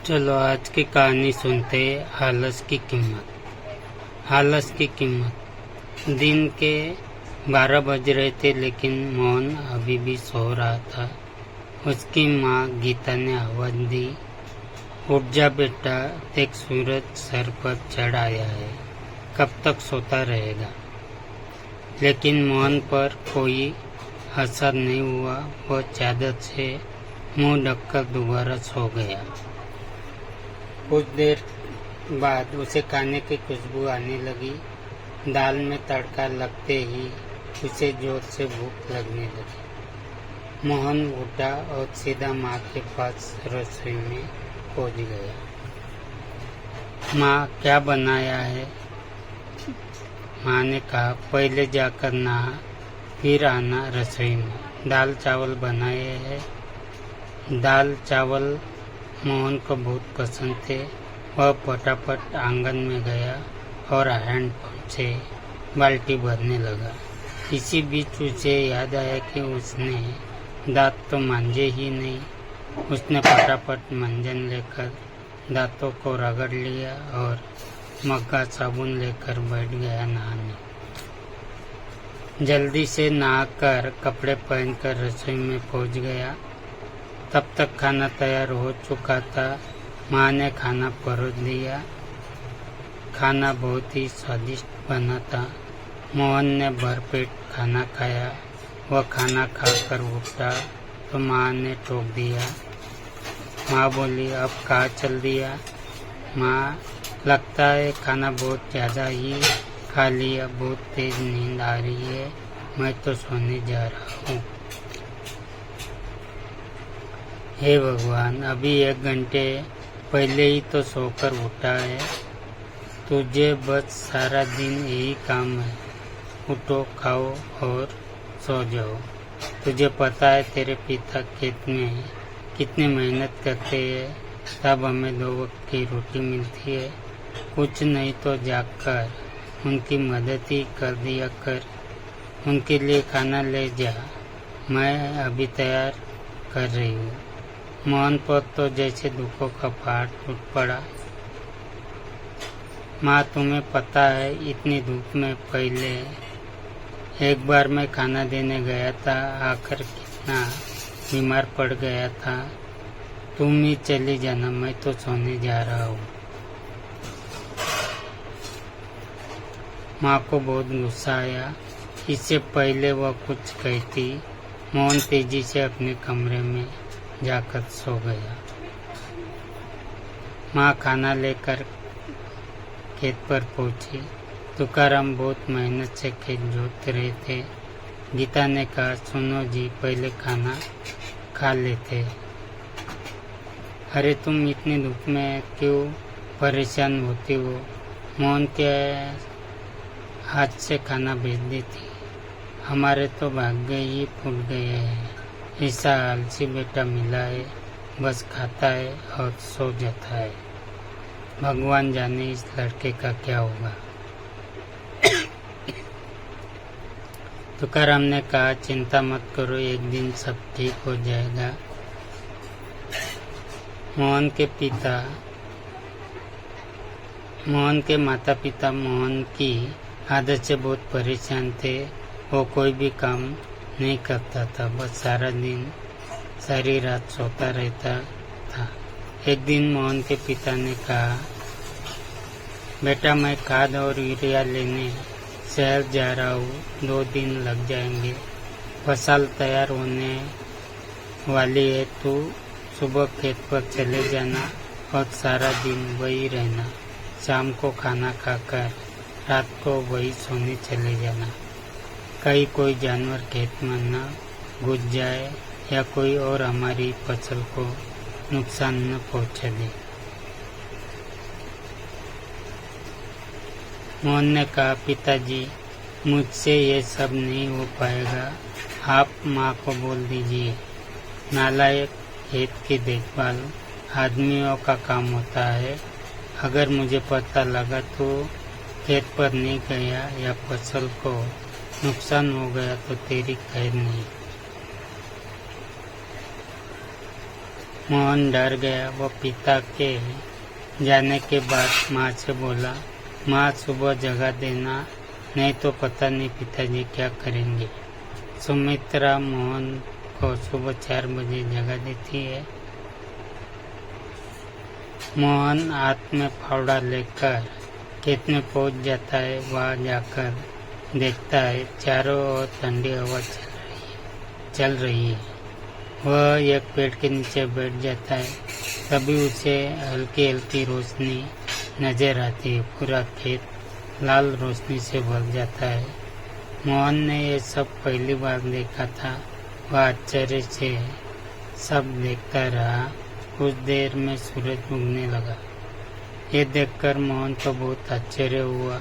चलो आज की कहानी सुनते हैं। आलस की कीमत। आलस की कीमत। दिन के 12 बज रहे थे, लेकिन मोहन अभी भी सो रहा था। उसकी माँ गीता ने आवाज दी, उठ जा बेटा, देख सूरज सर पर चढ़ आया है, कब तक सोता रहेगा। लेकिन मोहन पर कोई असर नहीं हुआ। वह चादर से मुंह ढककर दोबारा सो गया। कुछ देर बाद उसे खाने की खुशबू आने लगी। दाल में तड़का लगते ही उसे जोर से भूख लगने लगी। मोहन उठा और सीधा माँ के पास रसोई में पहुंच गया। माँ, क्या बनाया है? माँ ने कहा, पहले जाकर नहा, फिर आना रसोई में। दाल चावल बनाए हैं। दाल चावल मोहन को बहुत पसंद थे। वह फटाफट आंगन में गया और हैंडपंप से बाल्टी भरने लगा। इसी बीच उसे याद आया कि उसने दांत तो मांजे ही नहीं। उसने फटाफट मंजन लेकर दांतों को रगड़ लिया और मग्गा साबुन लेकर बैठ गया नहाने। जल्दी से नहाकर कपड़े पहनकर रसोई में पहुंच गया। तब तक खाना तैयार हो चुका था। माँ ने खाना परोस दिया। खाना बहुत ही स्वादिष्ट बना था। मोहन ने भरपेट खाना खाया। वह खाना खाकर उठा तो माँ ने टोक दिया। माँ बोली, अब कहाँ चल दिया? माँ, लगता है खाना बहुत ज़्यादा ही खा लिया, बहुत तेज नींद आ रही है, मैं तो सोने जा रहा हूँ। हे भगवान, अभी 1 घंटे पहले ही तो सोकर उठा है। तुझे बस सारा दिन यही काम है, उठो, खाओ और सो जाओ। तुझे पता है तेरे पिता खेत में कितनी मेहनत करते हैं, तब हमें 2 वक्त की रोटी मिलती है। कुछ नहीं तो जाकर उनकी मदद ही कर दिया कर। उनके लिए खाना ले जा, मैं अभी तैयार कर रही हूँ। मोहन पर तो जैसे दुखों का पहाड़ टूट पड़ा। माँ, तुम्हें पता है इतनी धूप में पहले एक बार मैं खाना देने गया था, आकर कितना बीमार पड़ गया था। तुम ही चली जाना, मैं तो सोने जा रहा हूँ। माँ को बहुत गुस्सा आया। इससे पहले वह कुछ कहती, मोहन तेजी से अपने कमरे में जाकर सो गया। माँ खाना लेकर खेत पर पहुंची। तुकाराम बहुत मेहनत से खेत जोत रहे थे। गीता ने कहा, सुनो जी, पहले खाना खा लेते। अरे तुम इतनी धूप में क्यों परेशान होती हो? मोहन के हाथ से खाना भेज देती। हमारे तो भाग्य ही फूट गए हैं। ऐसा आलसी बेटा मिला है, बस खाता है और सो जाता है। भगवान जाने इस लड़के का क्या होगा। तुकाराम ने कहा, चिंता मत करो, एक दिन सब ठीक हो जाएगा। मोहन के माता पिता मोहन की आदत से बहुत परेशान थे। वो कोई भी काम नहीं करता था, बस सारा दिन सारी रात सोता रहता था। एक दिन मोहन के पिता ने कहा, बेटा, मैं खाद और यूरिया लेने शहर जा रहा हूँ, 2 दिन लग जाएंगे। फसल तैयार होने वाली है, तू सुबह खेत पर चले जाना और सारा दिन वही रहना। शाम को खाना खाकर रात को वही सोने चले जाना। कहीं कोई जानवर खेत में न घुस जाए या कोई और हमारी फसल को नुकसान न पहुंचा दे। मोहन ने कहा, पिताजी, मुझसे ये सब नहीं हो पाएगा, आप माँ को बोल दीजिए। नालायक, खेत की देखभाल आदमियों का काम होता है। अगर मुझे पता लगा तो खेत पर नहीं गया या फसल को नुकसान हो गया तो तेरी खैर नहीं। मोहन डर गया। वो पिता के जाने के बाद माँ से बोला, माँ सुबह जगा देना, नहीं तो पता नहीं पिताजी क्या करेंगे। सुमित्रा मोहन को सुबह 4 बजे जगा देती है। मोहन हाथ में फावड़ा लेकर खेत में पहुंच जाता है। वहाँ जाकर देखता है चारों ओर ठंडी हवा चल रही है। वह एक पेड़ के नीचे बैठ जाता है। तभी उसे हल्की हल्की रोशनी नजर आती है। पूरा खेत लाल रोशनी से भर जाता है। मोहन ने ये सब पहली बार देखा था। वह आश्चर्य से सब देखता रहा। कुछ देर में सूरज उगने लगा। ये देखकर मोहन को बहुत आश्चर्य हुआ।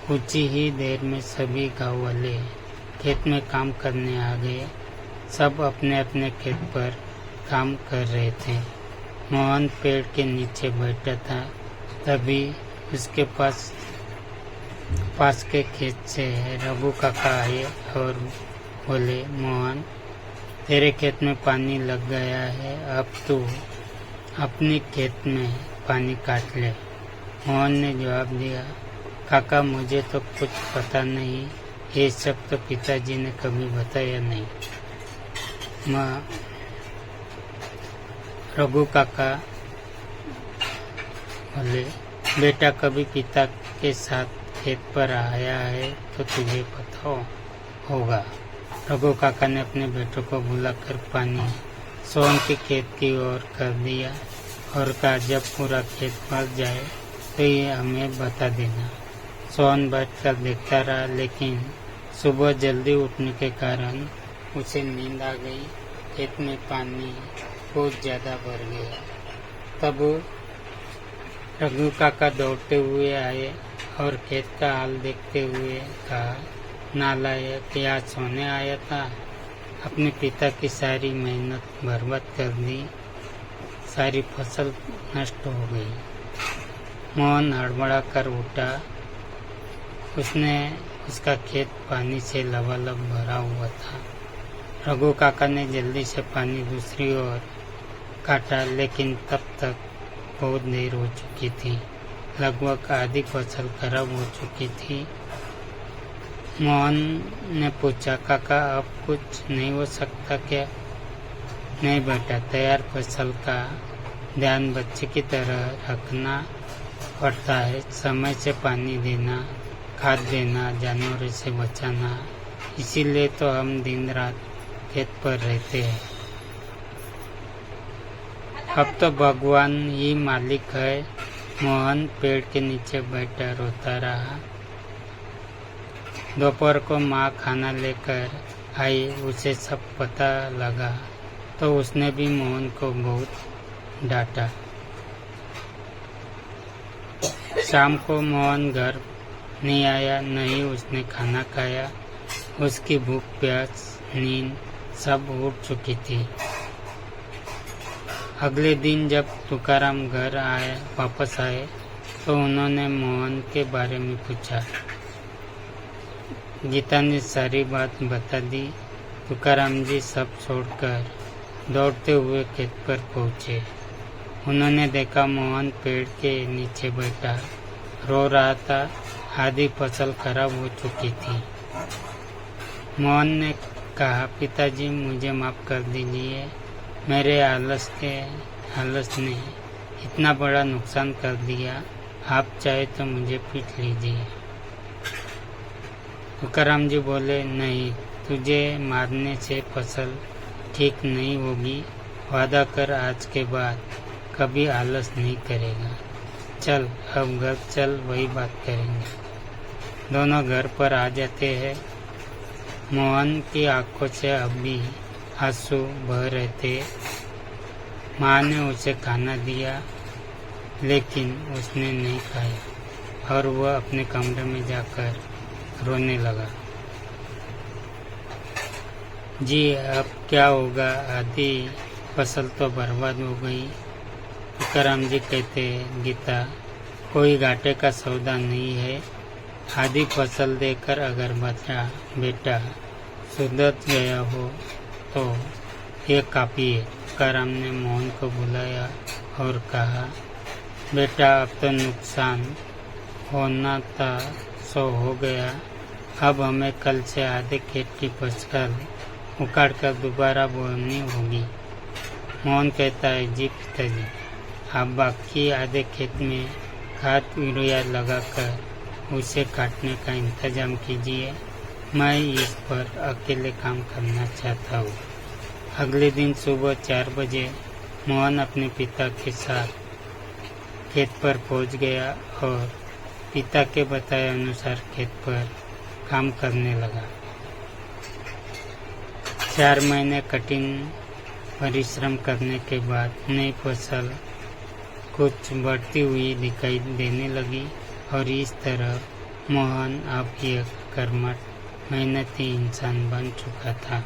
कुछ ही देर में सभी गांव वाले खेत में काम करने आ गए। सब अपने अपने खेत पर काम कर रहे थे। मोहन पेड़ के नीचे बैठा था। तभी उसके पास के खेत से रघु काका आए और बोले, मोहन, तेरे खेत में पानी लग गया है, अब तू अपने खेत में पानी काट ले। मोहन ने जवाब दिया, काका मुझे तो कुछ पता नहीं, ये सब तो पिताजी ने कभी बताया नहीं। रघु काका बोले, बेटा कभी पिता के साथ खेत पर आया है तो तुझे पता होगा। रघु काका ने अपने बेटों को बुलाकर पानी सोहन के खेत की ओर कर दिया और कहा, जब पूरा खेत भर जाए तो ये हमें बता देना। सोहन बैठकर देखता रहा, लेकिन सुबह जल्दी उठने के कारण उसे नींद आ गई। खेत में पानी बहुत ज़्यादा भर गया। तब रघु काका दौड़ते हुए आए और खेत का हाल देखते हुए कहा, नालायक, यहाँ सोने आया था, अपने पिता की सारी मेहनत बर्बाद कर दी, सारी फसल नष्ट हो गई। मोहन हड़बड़ा कर उठा। उसका खेत पानी से लबालब भरा हुआ था। रघु काका ने जल्दी से पानी दूसरी ओर काटा, लेकिन तब तक बहुत देर हो चुकी थी। लगभग आधी फसल खराब हो चुकी थी। मोहन ने पूछा, काका अब कुछ नहीं हो सकता क्या? नहीं बेटा, तैयार फसल का ध्यान बच्चे की तरह रखना पड़ता है। समय से पानी देना, खाद देना, जानवरों से बचाना, इसीलिए तो हम दिन रात खेत पर रहते हैं। अब तो भगवान ही मालिक है। मोहन पेड़ के नीचे बैठा रोता रहा। दोपहर को माँ खाना लेकर आई। उसे सब पता लगा तो उसने भी मोहन को बहुत डांटा। शाम को मोहन घर नहीं आया, नहीं उसने खाना खाया। उसकी भूख प्यास नींद सब उड़ चुकी थी। अगले दिन जब तुकाराम घर वापस आए तो उन्होंने मोहन के बारे में पूछा। गीता ने सारी बात बता दी। तुकाराम जी सब छोड़कर दौड़ते हुए खेत पर पहुँचे। उन्होंने देखा मोहन पेड़ के नीचे बैठा रो रहा था। आधी फसल खराब हो चुकी थी। मोहन ने कहा, पिताजी मुझे माफ़ कर दीजिए, मेरे आलस ने इतना बड़ा नुकसान कर दिया। आप चाहे तो मुझे पीट लीजिए। तुकाराम जी बोले, नहीं, तुझे मारने से फसल ठीक नहीं होगी। वादा कर आज के बाद कभी आलस नहीं करेगा। चल अब घर चल, वही बात करेंगे। दोनों घर पर आ जाते हैं। मोहन की आंखों से अब भी आंसू बह रहे थे। माँ ने उसे खाना दिया, लेकिन उसने नहीं खाया और वह अपने कमरे में जाकर रोने लगा। जी अब क्या होगा, आधी फसल तो बर्बाद हो गई। तुकाराम जी कहते हैं, गीता, कोई घाटे का सौदा नहीं है। आधी फसल देकर अगर बेटा सुधर गया हो तो ये काफ़ी है। करम ने मोहन को बुलाया और कहा, बेटा अब तो नुकसान होना था सो हो गया। अब हमें कल से आधे खेत की फसल उखाड़ कर दोबारा बोनी होगी। मोहन कहता है, जी पिताजी, आप बाकी आधे खेत में खाद यूरिया लगाकर उसे काटने का इंतजाम कीजिए। मैं इस पर अकेले काम करना चाहता हूँ। अगले दिन सुबह 4 बजे मोहन अपने पिता के साथ खेत पर पहुँच गया और पिता के बताए अनुसार खेत पर काम करने लगा। 4 महीने कठिन परिश्रम करने के बाद नई फसल कुछ बढ़ती हुई दिखाई देने लगी और इस तरह मोहन अब एक कर्मठ मेहनती इंसान बन चुका था।